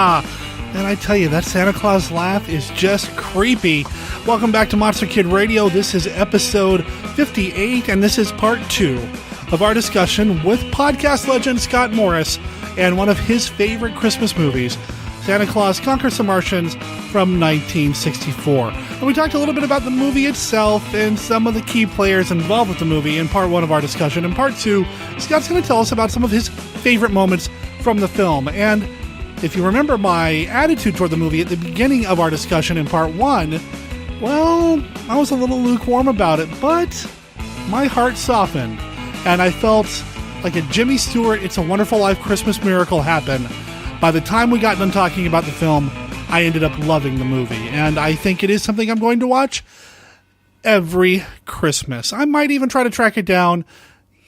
And I tell you, that Santa Claus laugh is just creepy. Welcome back to Monster Kid Radio. This is episode 58, and this is part 2 of our discussion with podcast legend Scott Morris and one of his favorite Christmas movies, Santa Claus Conquers the Martians from 1964. And we talked a little bit about the movie itself and some of the key players involved with the movie in part 1 of our discussion. In part 2, Scott's going to tell us about some of his favorite moments from the film. And if you remember my attitude toward the movie at the beginning of our discussion in part 1, well, I was a little lukewarm about it, but my heart softened, and I felt like a Jimmy Stewart It's a Wonderful Life Christmas miracle happen. By the time we got done talking about the film, I ended up loving the movie, and I think it is something I'm going to watch every Christmas. I might even try to track it down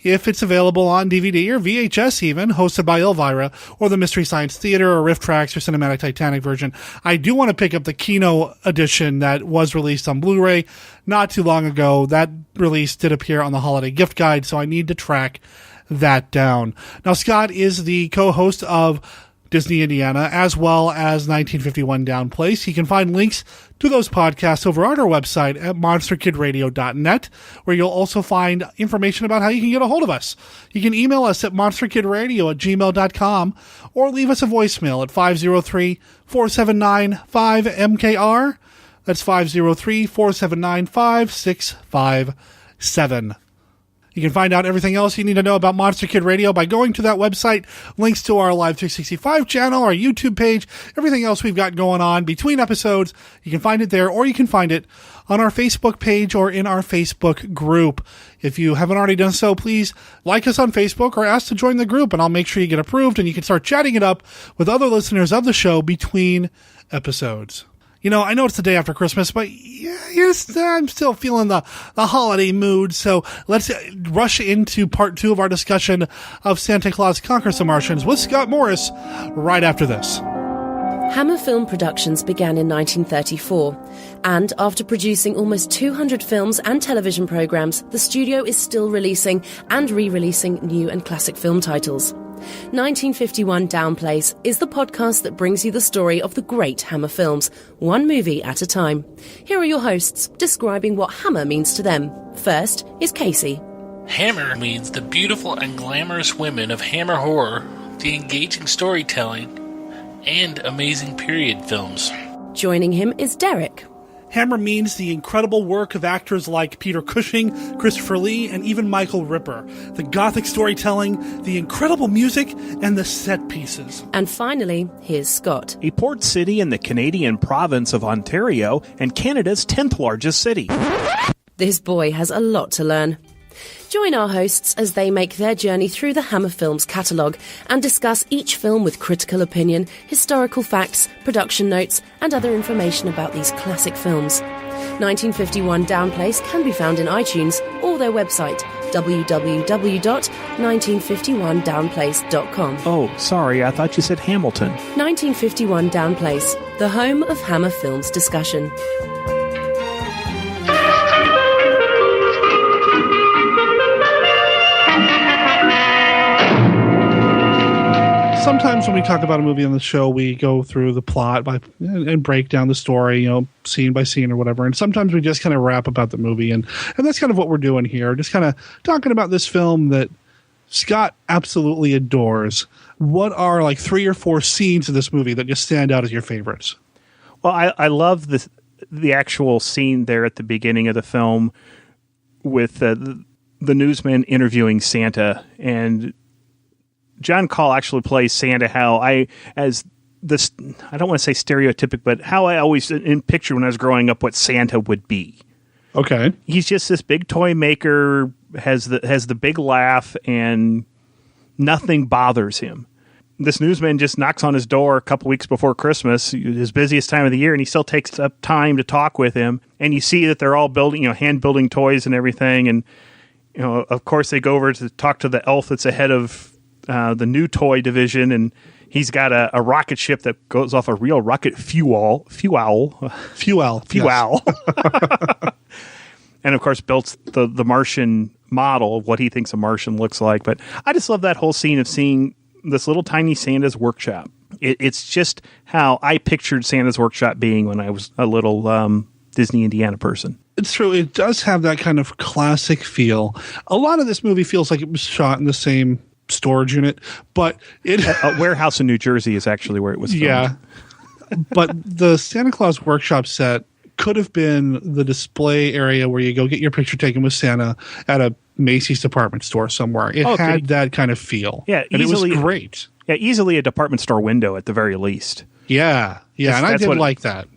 if it's available on DVD or VHS even, hosted by Elvira, or the Mystery Science Theater, or Riff Tracks, or Cinematic Titanic version. I do want to pick up the Kino edition that was released on Blu-ray not too long ago. That release did appear on the holiday gift guide, so I need to track that down. Now, Scott is the co-host of Disney Indiana, as well as 1951 Down Place. You can find links to those podcasts over on our website at monsterkidradio.net, where you'll also find information about how you can get a hold of us. You can email us at monsterkidradio@gmail.com or leave us a voicemail at 503-479-5MKR. That's 503-479-5657. You can find out everything else you need to know about Monster Kid Radio by going to that website, links to our Live 365 channel, our YouTube page, everything else we've got going on between episodes. You can find it there, or you can find it on our Facebook page or in our Facebook group. If you haven't already done so, please like us on Facebook or ask to join the group, and I'll make sure you get approved and you can start chatting it up with other listeners of the show between episodes. You know, I know it's the day after Christmas, but yes, I'm still feeling the holiday mood. So let's rush into part 2 of our discussion of Santa Claus Conquers the Martians with Scott Morris right after this. Hammer Film Productions began in 1934, and after producing almost 200 films and television programs, the studio is still releasing and re-releasing new and classic film titles. 1951 Down Place is the podcast that brings you the story of the great Hammer films, one movie at a time. Here are your hosts, describing what Hammer means to them. First is Casey. Hammer means the beautiful and glamorous women of Hammer horror, the engaging storytelling, and amazing period films. Joining him is Derek. Hammer means the incredible work of actors like Peter Cushing, Christopher Lee, and even Michael Ripper. The gothic storytelling, the incredible music, and the set pieces. And finally, here's Scott. A port city in the Canadian province of Ontario and Canada's 10th largest city. This boy has a lot to learn. Join our hosts as they make their journey through the Hammer Films catalogue and discuss each film with critical opinion, historical facts, production notes, and other information about these classic films. 1951 Down Place can be found in iTunes or their website, www.1951downplace.com. Oh, sorry, I thought you said Hamilton. 1951 Down Place, the home of Hammer Films discussion. Sometimes when we talk about a movie on the show, we go through the plot and break down the story, you know, scene by scene or whatever. And sometimes we just kind of rap about the movie. And that's kind of what we're doing here. Just kind of talking about this film that Scott absolutely adores. What are like 3 or 4 scenes of this movie that just stand out as your favorites? Well, I love the actual scene there at the beginning of the film with the newsman interviewing Santa, and John Call actually plays Santa how I don't want to say stereotypic, but how I always pictured when I was growing up what Santa would be. Okay. He's just this big toy maker, has the big laugh, and nothing bothers him. This newsman just knocks on his door a couple weeks before Christmas, his busiest time of the year, and he still takes up time to talk with him. And you see that they're all building, hand building toys and everything. And, of course they go over to talk to the elf that's ahead of the new toy division, and he's got a rocket ship that goes off a real rocket fuel. Yes. And of course built the Martian model of what he thinks a Martian looks like. But I just love that whole scene of seeing this little tiny Santa's workshop. It's just how I pictured Santa's Workshop being when I was a little Disney Indiana person. It's true. It does have that kind of classic feel. A lot of this movie feels like it was shot in the same storage unit, but a warehouse in New Jersey is actually where it was filmed. Yeah. But the Santa Claus Workshop set could have been the display area where you go get your picture taken with Santa at a Macy's department store somewhere. It had that kind of feel. Yeah, and easily, it was great. Yeah, easily a department store window at the very least. Yeah, and I did like that.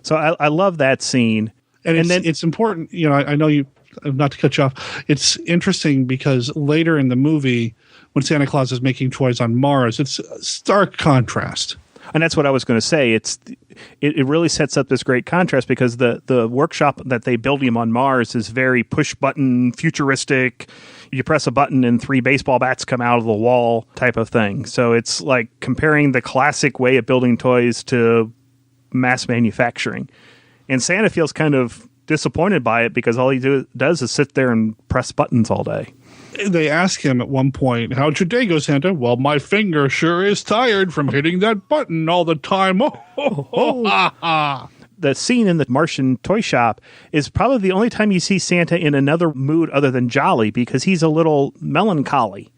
So I love that scene. And it's important, I know you, not to cut you off, it's interesting because later in the movie, when Santa Claus is making toys on Mars, it's a stark contrast. And that's what I was going to say. It really sets up this great contrast because the workshop that they build him on Mars is very push-button, futuristic. You press a button and 3 baseball bats come out of the wall type of thing. So it's like comparing the classic way of building toys to mass manufacturing. And Santa feels kind of disappointed by it because all he does is sit there and press buttons all day. They ask him at one point, "How'd your day go, Santa?" "Well, my finger sure is tired from hitting that button all the time." The scene in the Martian toy shop is probably the only time you see Santa in another mood other than jolly, because he's a little melancholy.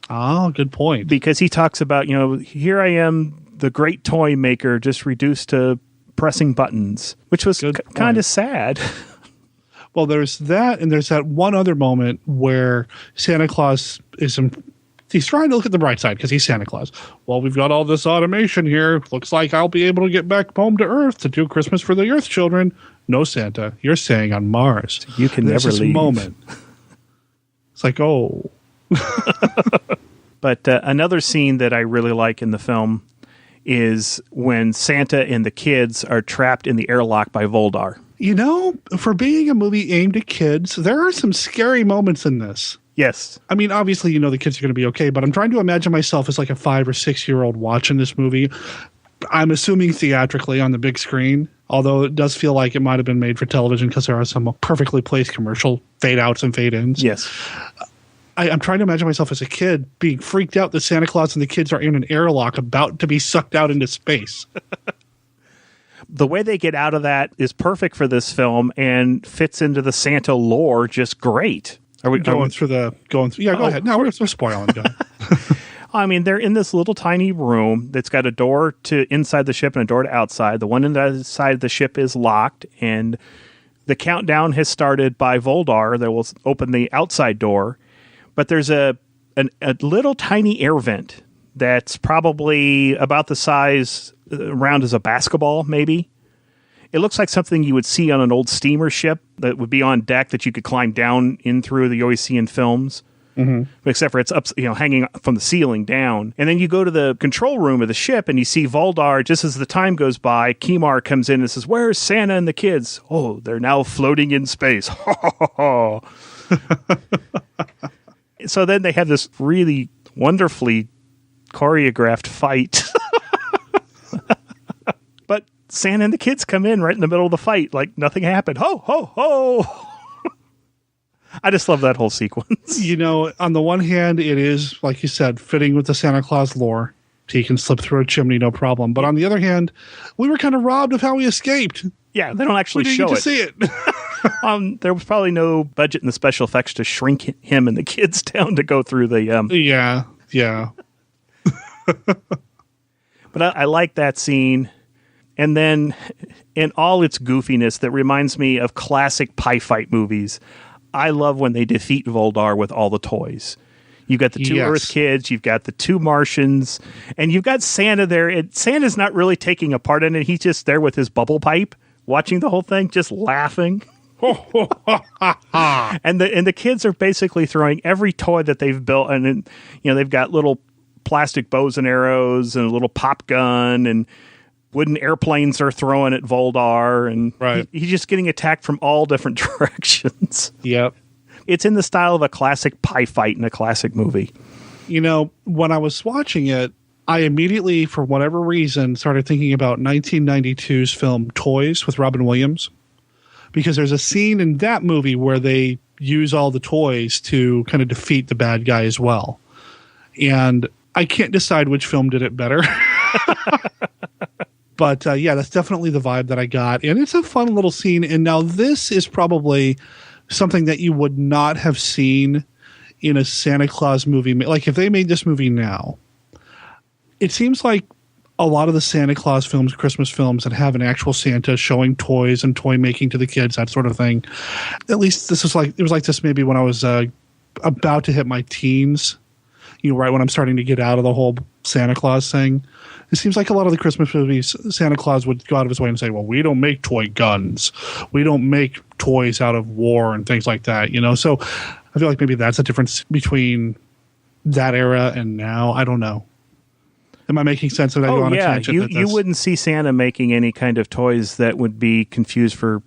Oh, good point. Because he talks about, here I am, the great toy maker, just reduced to pressing buttons, which was kind of sad. Well, there's that, and there's that one other moment where Santa Claus he's trying to look at the bright side because he's Santa Claus. "Well, we've got all this automation here. Looks like I'll be able to get back home to Earth to do Christmas for the Earth children." "No, Santa, you're staying on Mars. You can never leave." Moment. It's like, oh. But another scene that I really like in the film is when Santa and the kids are trapped in the airlock by Voldar. For being a movie aimed at kids, there are some scary moments in this. Yes. I mean, obviously, the kids are going to be okay, but I'm trying to imagine myself as like a 5 or 6 year old watching this movie. I'm assuming theatrically on the big screen, although it does feel like it might have been made for television because there are some perfectly placed commercial fade outs and fade ins. Yes. I'm trying to imagine myself as a kid being freaked out that Santa Claus and the kids are in an airlock about to be sucked out into space. The way they get out of that is perfect for this film and fits into the Santa lore just great. Are we going through? Yeah, go ahead. No, we're spoiling. I mean, they're in this little tiny room that's got a door to inside the ship and a door to outside. The one inside the ship is locked, and the countdown has started by Voldar that will open the outside door. But there's a little tiny air vent that's probably about the size around as a basketball, maybe. It looks like something you would see on an old steamer ship that would be on deck that you could climb down in through that you always see in films. Mm-hmm. Except for it's up, hanging from the ceiling down. And then you go to the control room of the ship and you see Voldar. Just as the time goes by, Kimar comes in and says, "Where's Santa and the kids?" "Oh, they're now floating in space." So then they have this really wonderfully choreographed fight. But Santa and the kids come in right in the middle of the fight like nothing happened. Ho, ho, ho. I just love that whole sequence. On the one hand, it is, like you said, fitting with the Santa Claus lore. He can slip through a chimney, no problem. But on the other hand, we were kind of robbed of how he escaped. Yeah, they don't actually show it. We didn't get to see it. There was probably no budget in the special effects to shrink him and the kids down to go through the... Yeah. But I like that scene. And then in all its goofiness that reminds me of classic pie fight movies, I love when they defeat Voldar with all the toys. You've got the 2 Earth kids, you've got the 2 Martians, and you've got Santa there. Santa's not really taking a part in it. He's just there with his bubble pipe, watching the whole thing, just laughing. And the kids are basically throwing every toy that they've built, and they've got little plastic bows and arrows and a little pop gun, and wooden airplanes are throwing at Voldar, and he's just getting attacked from all different directions. Yep. It's in the style of a classic pie fight in a classic movie. When I was watching it, I immediately, for whatever reason, started thinking about 1992's film Toys with Robin Williams, because there's a scene in that movie where they use all the toys to kind of defeat the bad guy as well. And I can't decide which film did it better. But yeah, that's definitely the vibe that I got. And it's a fun little scene. And now this is probably something that you would not have seen in a Santa Claus movie. Like if they made this movie now, it seems like a lot of the Santa Claus films, Christmas films that have an actual Santa showing toys and toy making to the kids, that sort of thing. At least it was like this maybe when I was about to hit my teens, right when I'm starting to get out of the whole Santa Claus thing. It seems like a lot of the Christmas movies, Santa Claus would go out of his way and say, well, we don't make toy guns. We don't make toys out of war and things like that, So I feel like maybe that's a difference between that era and now. I don't know. Am I making sense? That I go on a tangent? You wouldn't see Santa making any kind of toys that would be confused for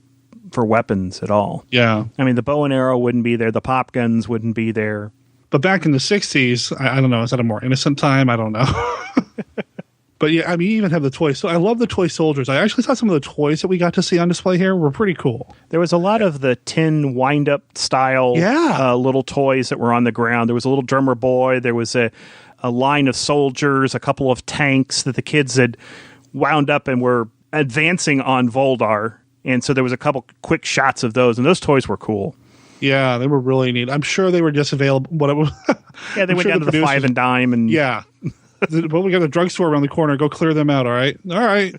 weapons at all. Yeah. I mean, the bow and arrow wouldn't be there. The pop guns wouldn't be there. But back in the 60s, I don't know. Is that a more innocent time? I don't know. But yeah, I mean, you even have the toys. So I love the toy soldiers. I actually thought some of the toys that we got to see on display here were pretty cool. There was a lot of the tin wind-up style little toys that were on the ground. There was a little drummer boy. There was a line of soldiers, a couple of tanks that the kids had wound up and were advancing on Voldar. And so there was a couple quick shots of those, and those toys were cool. Yeah, they were really neat. I'm sure they were just available. Yeah, they went down to the 5 and dime. And yeah. Well, we got a drugstore around the corner. Go clear them out, all right? All right.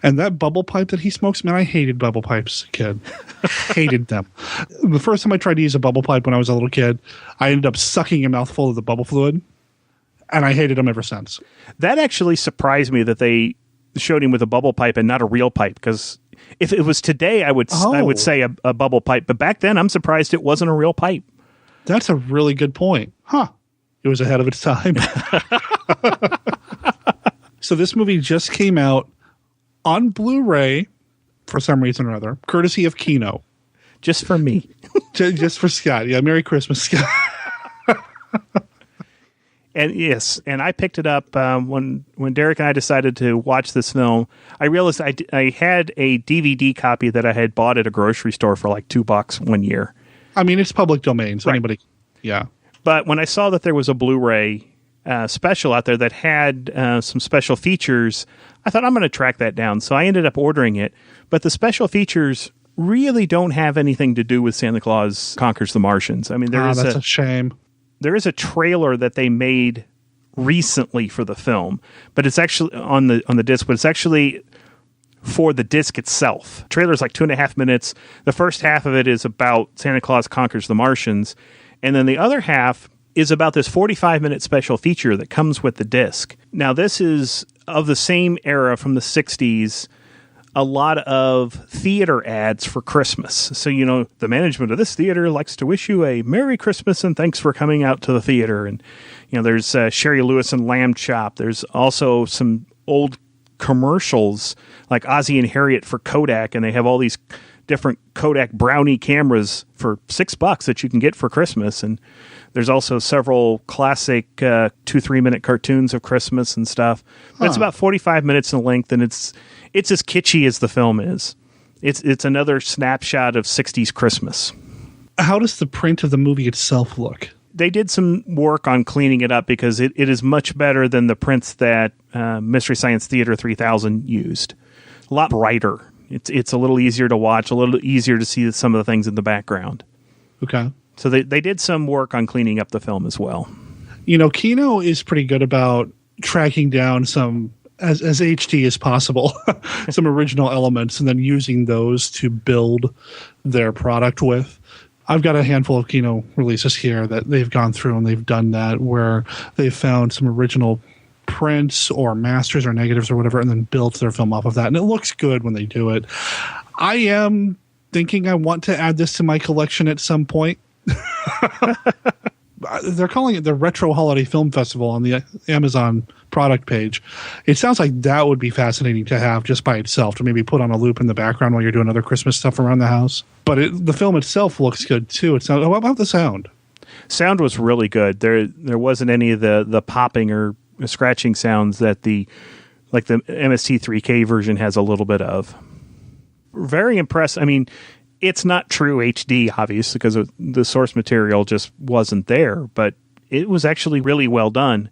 And that bubble pipe that he smokes, man, I hated bubble pipes as a kid. Hated them. The first time I tried to use a bubble pipe when I was a little kid, I ended up sucking a mouthful of the bubble fluid, and I hated them ever since. That actually surprised me that they showed him with a bubble pipe and not a real pipe, because if it was today, I would say a bubble pipe. But back then, I'm surprised it wasn't a real pipe. That's a really good point. Huh. It was ahead of its time. So this movie just came out on Blu-ray for some reason or other, courtesy of Kino. Just for me. Just for Scott. Yeah, Merry Christmas, Scott. And yes, and I picked it up when Derek and I decided to watch this film. I realized I had a DVD copy that I had bought at a grocery store for like $2 one year. I mean, it's public domain, so right. Anybody, yeah. But when I saw that there was a Blu-ray special out there that had some special features, I thought, I'm going to track that down. So I ended up ordering it. But the special features really don't have anything to do with Santa Claus Conquers the Martians. I mean, that's a shame. There is a trailer that they made recently for the film, but it's actually on the disc, but it's actually for the disc itself. The trailer's like 2.5 minutes. The first half of it is about Santa Claus Conquers the Martians, and then the other half is about this 45-minute special feature that comes with the disc. Now, this is of the same era from the 60s, a lot of theater ads for Christmas. So, the management of this theater likes to wish you a Merry Christmas and thanks for coming out to the theater. And, there's Sherry Lewis and Lamb Chop. There's also some old commercials like Ozzie and Harriet for Kodak, and they have all these different Kodak Brownie cameras for $6 that you can get for Christmas. And there's also several classic 2-3 minute cartoons of Christmas and stuff. But It's about 45 minutes in length, and it's as kitschy as the film is. It's another snapshot of 60s Christmas. How does the print of the movie itself look? They did some work on cleaning it up because it is much better than the prints that Mystery Science Theater 3000 used. A lot brighter. It's a little easier to watch, a little easier to see some of the things in the background. Okay. So they did some work on cleaning up the film as well. Kino is pretty good about tracking down some, as HD as possible, some original elements and then using those to build their product with. I've got a handful of Kino releases here that they've gone through and they've done that, where they've found some original prints or masters or negatives or whatever and then built their film off of that. And it looks good when they do it. I am thinking I want to add this to my collection at some point. They're calling it the Retro Holiday Film Festival on the Amazon product page. It sounds like that would be fascinating to have just by itself, to maybe put on a loop in the background while you're doing other Christmas stuff around the house. But the film itself looks good too. What about the sound? Sound was really good. There wasn't any of the popping or scratching sounds that the MST3K version has a little bit of. Very impressed. I mean, it's not true HD, obviously, because the source material just wasn't there. But It was actually really well done.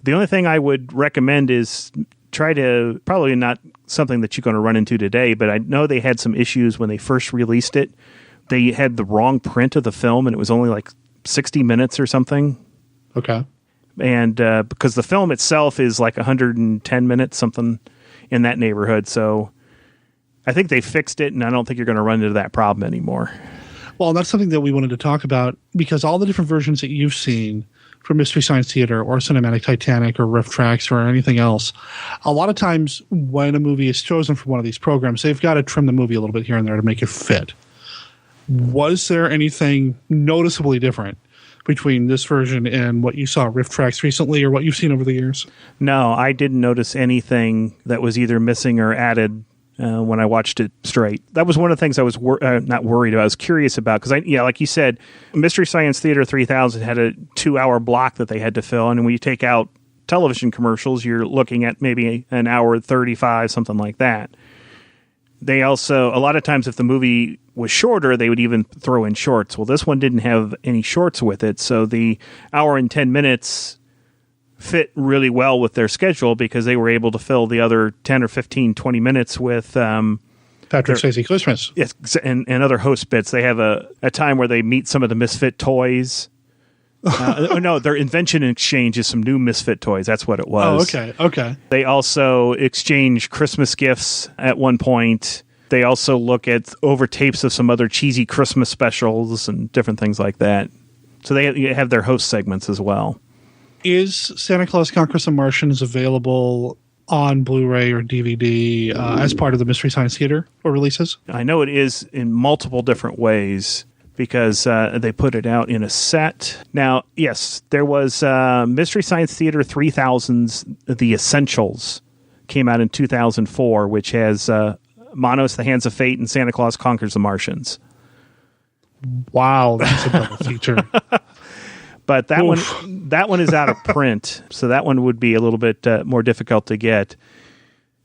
The only thing I would recommend is try to, probably not something that you're going to run into today, but I know they had some issues when they first released it. They had the wrong print of the film, and it was only like 60 minutes or something. Okay. And because the film itself is like 110 minutes, something in that neighborhood. So I think they fixed it, and I don't think you're going to run into that problem anymore. Well, that's something that we wanted to talk about, because all the different versions that you've seen for Mystery Science Theater or Cinematic Titanic or Riff Tracks or anything else, a lot of times when a movie is chosen for one of these programs, they've got to trim the movie a little bit here and there to make it fit. Was there anything noticeably different between this version and what you saw at Riff Tracks recently, or what you've seen over the years? No, I didn't notice anything that was either missing or added when I watched it straight. That was one of the things I was not worried about. I was curious about, because like you said, Mystery Science Theater 3000 had a 2-hour block that they had to fill, and when you take out television commercials, you're looking at maybe an hour 35, something like that. They also, a lot of times if the movie was shorter, they would even throw in shorts. Well, this one didn't have any shorts with it, so the hour and 10 minutes fit really well with their schedule, because they were able to fill the other 10 or 15, 20 minutes with Patrick Swayze Christmas. Yes, and other host bits. They have a time where they meet some of the Misfit toys. No, their invention exchange is some new Misfit toys. That's what it was. Oh, okay. They also exchange Christmas gifts at one point. They also look at over tapes of some other cheesy Christmas specials and different things like that. So they have their host segments as well. Is Santa Claus Conquers the Martians available on Blu-ray or DVD as part of the Mystery Science Theater or releases? I know it is in multiple different ways, because they put it out in a set. Now, yes, there was Mystery Science Theater 3000's The Essentials came out in 2004, which has Monos, The Hands of Fate, and Santa Claus Conquers the Martians. Wow, that's a double feature. But that one is out of print, so that one would be a little bit more difficult to get,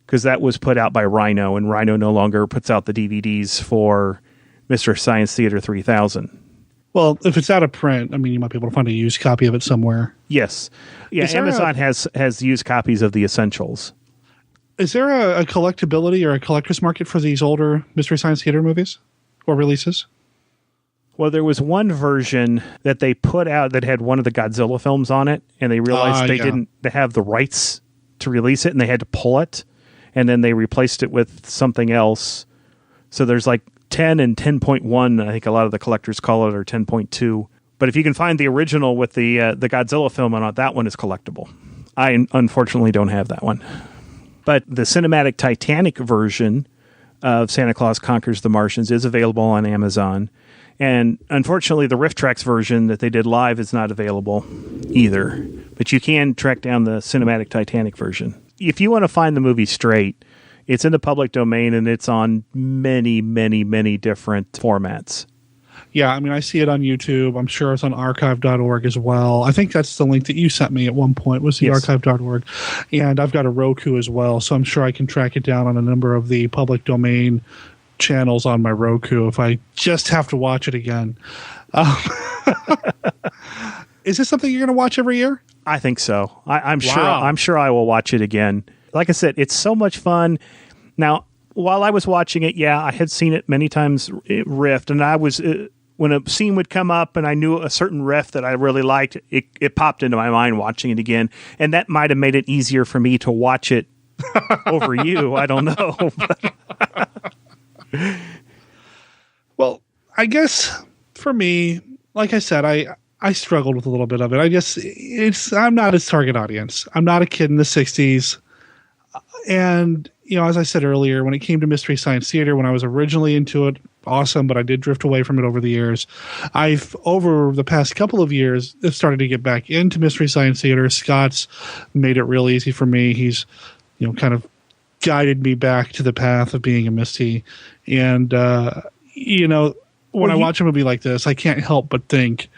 because that was put out by Rhino, and Rhino no longer puts out the DVDs for Mystery Science Theater 3000. Well, if it's out of print, I mean, you might be able to find a used copy of it somewhere. Yes. Yeah, Amazon has used copies of the Essentials. Is there a collectability or a collector's market for these older Mystery Science Theater movies or releases? Well, there was one version that they put out that had one of the Godzilla films on it, and they realized they didn't have the rights to release it, and they had to pull it, and then they replaced it with something else. So there's like 10 and 10.1, I think a lot of the collectors call it, or 10.2. But if you can find the original with the Godzilla film on it, that one is collectible. I unfortunately don't have that one. But the cinematic Titanic version of Santa Claus Conquers the Martians is available on Amazon. And unfortunately, the Riff Tracks version that they did live is not available either. But you can track down the cinematic Titanic version. If you want to find the movie straight, it's in the public domain, and it's on many, many, many different formats. Yeah, I mean, I see it on YouTube. I'm sure it's on archive.org as well. I think that's the link that you sent me at one point, was the archive.org. And I've got a Roku as well, so I'm sure I can track it down on a number of the public domain channels on my Roku if I just have to watch it again. Is this something you're going to watch every year? I think so. I'm sure I will watch it again. Like I said, it's so much fun. Now, while I was watching it, I had seen it many times riffed, and I was when a scene would come up and I knew a certain riff that I really liked, it popped into my mind watching it again, and that might have made it easier for me to watch it over you. I don't know. Well, I guess for me, like I said, I struggled with a little bit of it. I guess I'm not his target audience. I'm not a kid in the 60s. And, as I said earlier, when it came to Mystery Science Theater, when I was originally into it, awesome, but I did drift away from it over the years. I've, over the past couple of years, started to get back into Mystery Science Theater. Scott's made it real easy for me. He's, kind of guided me back to the path of being a Misty. And, when I watch a movie like this, I can't help but think,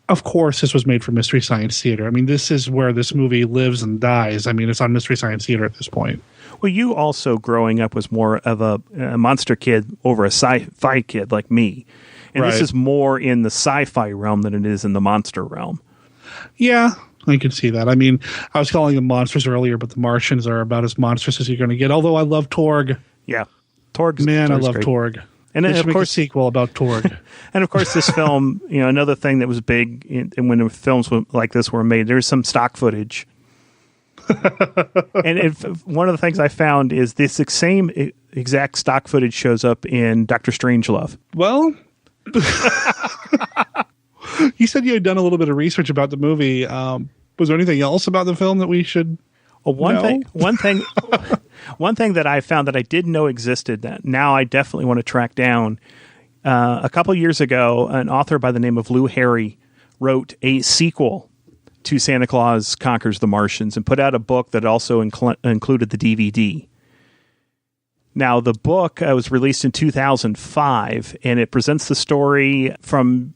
of course, this was made for Mystery Science Theater. I mean, this is where this movie lives and dies. I mean, it's on Mystery Science Theater at this point. Well, you also, growing up, was more of a monster kid over a sci-fi kid like me. And This is more in the sci-fi realm than it is in the monster realm. Yeah, I can see that. I mean, I was calling them monsters earlier, but the Martians are about as monstrous as you're going to get. Although I love Torg. Yeah, Torg's I love great. Torg. And then, of course, a sequel about Torg. And of course, this film, another thing that was big when films like this were made, there's some stock footage. And one of the things I found is this same exact stock footage shows up in Dr. Strangelove. Well, you said you had done a little bit of research about the movie. Was there anything else about the film that we should One know? One thing that I found that I didn't know existed that now I definitely want to track down. A couple years ago, an author by the name of Lou Harry wrote a sequel to Santa Claus Conquers the Martians and put out a book that also included the DVD. Now, the book was released in 2005, and it presents the story from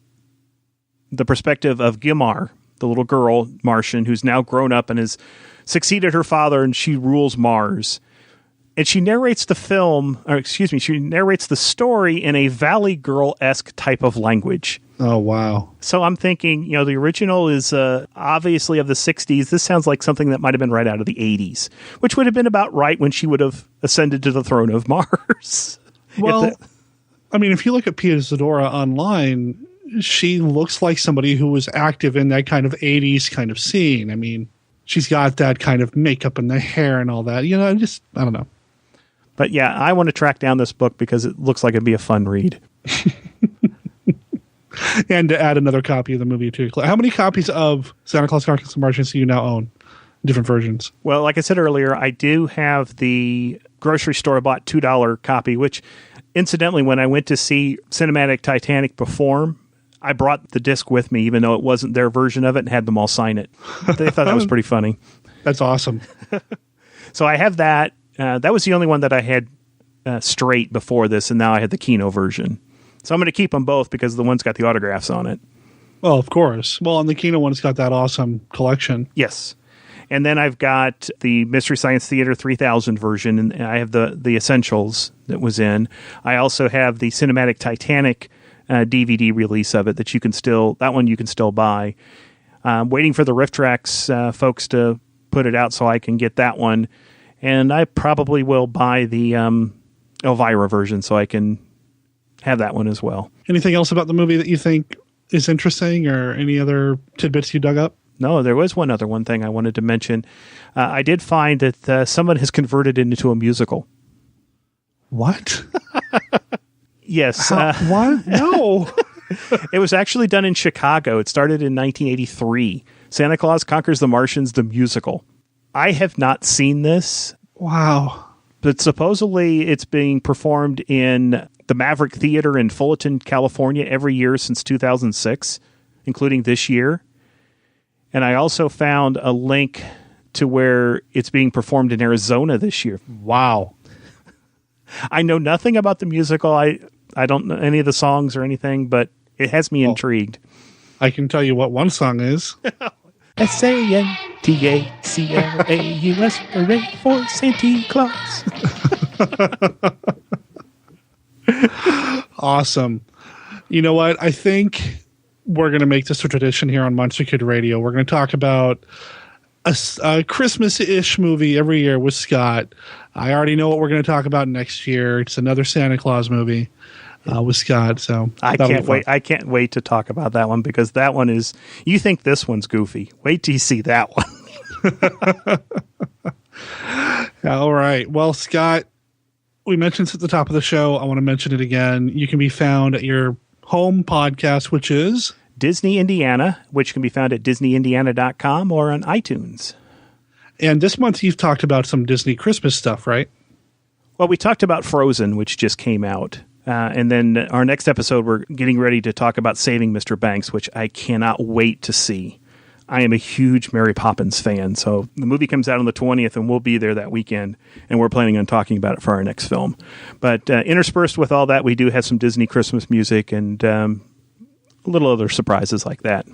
the perspective of Gimar, the little girl Martian who's now grown up and has succeeded her father, and she rules Mars. And she narrates she narrates the story in a Valley Girl-esque type of language. Oh, wow. So I'm thinking, the original is obviously of the 60s. This sounds like something that might have been right out of the 80s, which would have been about right when she would have ascended to the throne of Mars. Well, if you look at Pia Zadora online, she looks like somebody who was active in that kind of 80s kind of scene. I mean, she's got that kind of makeup and the hair and all that. I don't know. But yeah, I want to track down this book because it looks like it'd be a fun read. And to add another copy of the movie too. How many copies of Santa Claus Conquers the Martians do you now own? Different versions. Well, like I said earlier, I do have the grocery store bought $2 copy, which incidentally, when I went to see Cinematic Titanic perform, I brought the disc with me, even though it wasn't their version of it, and had them all sign it. They thought that was pretty funny. That's awesome. So I have that. That was the only one that I had straight before this, and now I had the Kino version. So I'm going to keep them both because the one's got the autographs on it. Well, of course. Well, and the Kino one's got that awesome collection. Yes. And then I've got the Mystery Science Theater 3000 version, and I have the Essentials that was in. I also have the Cinematic Titanic DVD release of it that you can still buy. I'm waiting for the Riff Tracks folks to put it out so I can get that one. And I probably will buy the Elvira version so I can have that one as well. Anything else about the movie that you think is interesting or any other tidbits you dug up? No, there was one thing I wanted to mention. I did find that someone has converted it into a musical. What? Yes. What? No. It was actually done in Chicago. It started in 1983. Santa Claus Conquers the Martians, the musical. I have not seen this. Wow. But supposedly it's being performed in the Maverick Theater in Fullerton, California every year since 2006, including this year. And I also found a link to where it's being performed in Arizona this year. Wow. I know nothing about the musical. I don't know any of the songs or anything, but it has me intrigued. I can tell you what one song is. SANTACLAUS, hooray for Santa Claus. Awesome. You know what? I think we're going to make this a tradition here on Monster Kid Radio. We're going to talk about a Christmas-ish movie every year with Scott. I already know what we're going to talk about next year. It's another Santa Claus movie with Scott. So I can't wait. I can't wait to talk about that one because that one is. You think this one's goofy? Wait till you see that one. All right. Well, Scott, we mentioned this at the top of the show. I want to mention it again. You can be found at your home podcast, which is Disney Indiana, which can be found at DisneyIndiana.com or on iTunes. And this month you've talked about some Disney Christmas stuff, right? Well, we talked about Frozen, which just came out. And then our next episode, we're getting ready to talk about Saving Mr. Banks, which I cannot wait to see. I am a huge Mary Poppins fan, so the movie comes out on the 20th, and we'll be there that weekend, and we're planning on talking about it for our next film. But interspersed with all that, we do have some Disney Christmas music and little other surprises like that.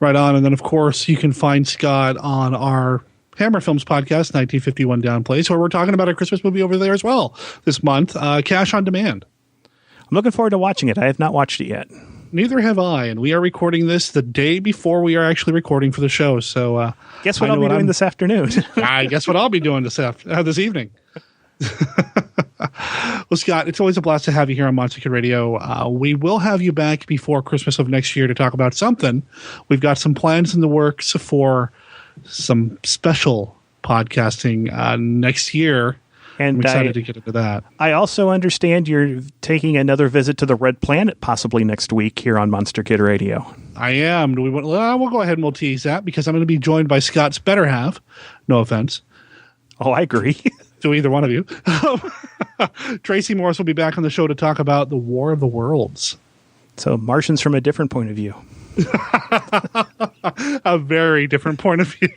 Right on. And then, of course, you can find Scott on our Hammer Films podcast, 1951 Down Place, where we're talking about a Christmas movie over there as well this month, Cash on Demand. I'm looking forward to watching it. I have not watched it yet. Neither have I, and we are recording this the day before we are actually recording for the show. So, guess what I'll be doing this afternoon? I guess what I'll be doing this evening. Well, Scott, it's always a blast to have you here on Monster Kid Radio. We will have you back before Christmas of next year to talk about something. We've got some plans in the works for some special podcasting next year. And I'm excited to get into that. I also understand you're taking another visit to the Red Planet possibly next week here on Monster Kid Radio. I am. We'll go ahead and we'll tease that because I'm going to be joined by Scott's better half. No offense. Oh, I agree. To either one of you. Tracy Morris will be back on the show to talk about the War of the Worlds. So Martians from a different point of view. A very different point of view.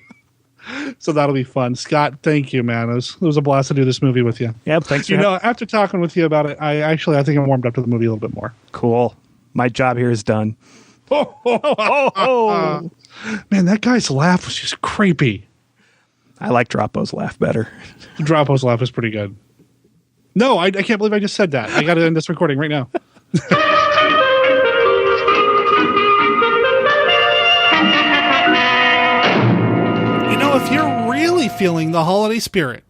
So that'll be fun. Scott, thank you, man. It was a blast to do this movie with you. Yeah, thanks for after talking with you about it, I think I'm warmed up to the movie a little bit more. Cool. My job here is done. Oh. Man, that guy's laugh was just creepy. I like Droppo's laugh better. Droppo's laugh is pretty good. No, I can't believe I just said that. I got to end this recording right now. If you're really feeling the holiday spirit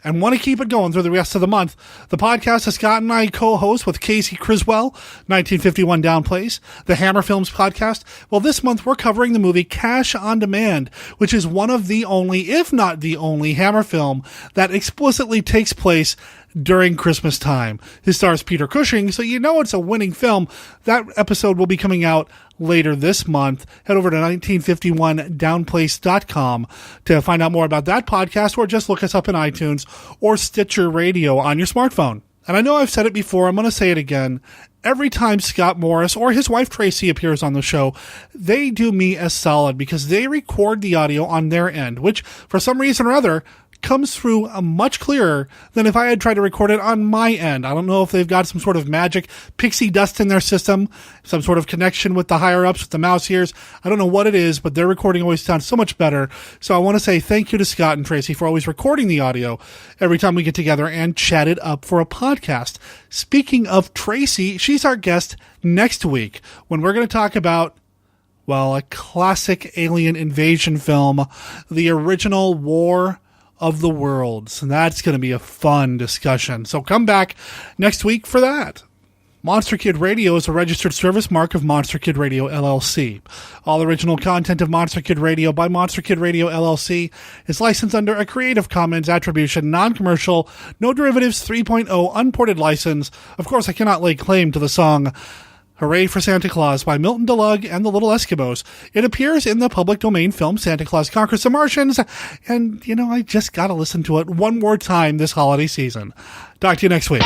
and want to keep it going through the rest of the month, the podcast that Scott and I co-host with Casey Criswell, 1951 Downplays, the Hammer Films podcast. Well, this month we're covering the movie Cash on Demand, which is one of the only, if not the only, Hammer film that explicitly takes place during Christmas time. It stars Peter Cushing, so you know it's a winning film. That episode will be coming out later this month. Head over to 1951downplace.com to find out more about that podcast, or just look us up in iTunes or Stitcher Radio on your smartphone. And I know I've said it before, I'm going to say it again. Every time Scott Morris or his wife Tracy appears on the show, they do me a solid because they record the audio on their end, which for some reason or other comes through much clearer than if I had tried to record it on my end. I don't know if they've got some sort of magic pixie dust in their system, some sort of connection with the higher-ups, with the mouse ears. I don't know what it is, but their recording always sounds so much better. So I want to say thank you to Scott and Tracy for always recording the audio every time we get together and chat it up for a podcast. Speaking of Tracy, she's our guest next week when we're going to talk about, well, a classic alien invasion film, the original War of the Worlds. And that's going to be a fun discussion. So come back next week for that. Monster Kid Radio is a registered service mark of Monster Kid Radio LLC. All original content of Monster Kid Radio by Monster Kid Radio LLC is licensed under a Creative Commons Attribution, Non-Commercial, No Derivatives 3.0 Unported license. Of course, I cannot lay claim to the song Hooray for Santa Claus by Milton DeLugg and the Little Eskimos. It appears in the public domain film Santa Claus Conquers the Martians, and, I just gotta listen to it one more time this holiday season. Talk to you next week.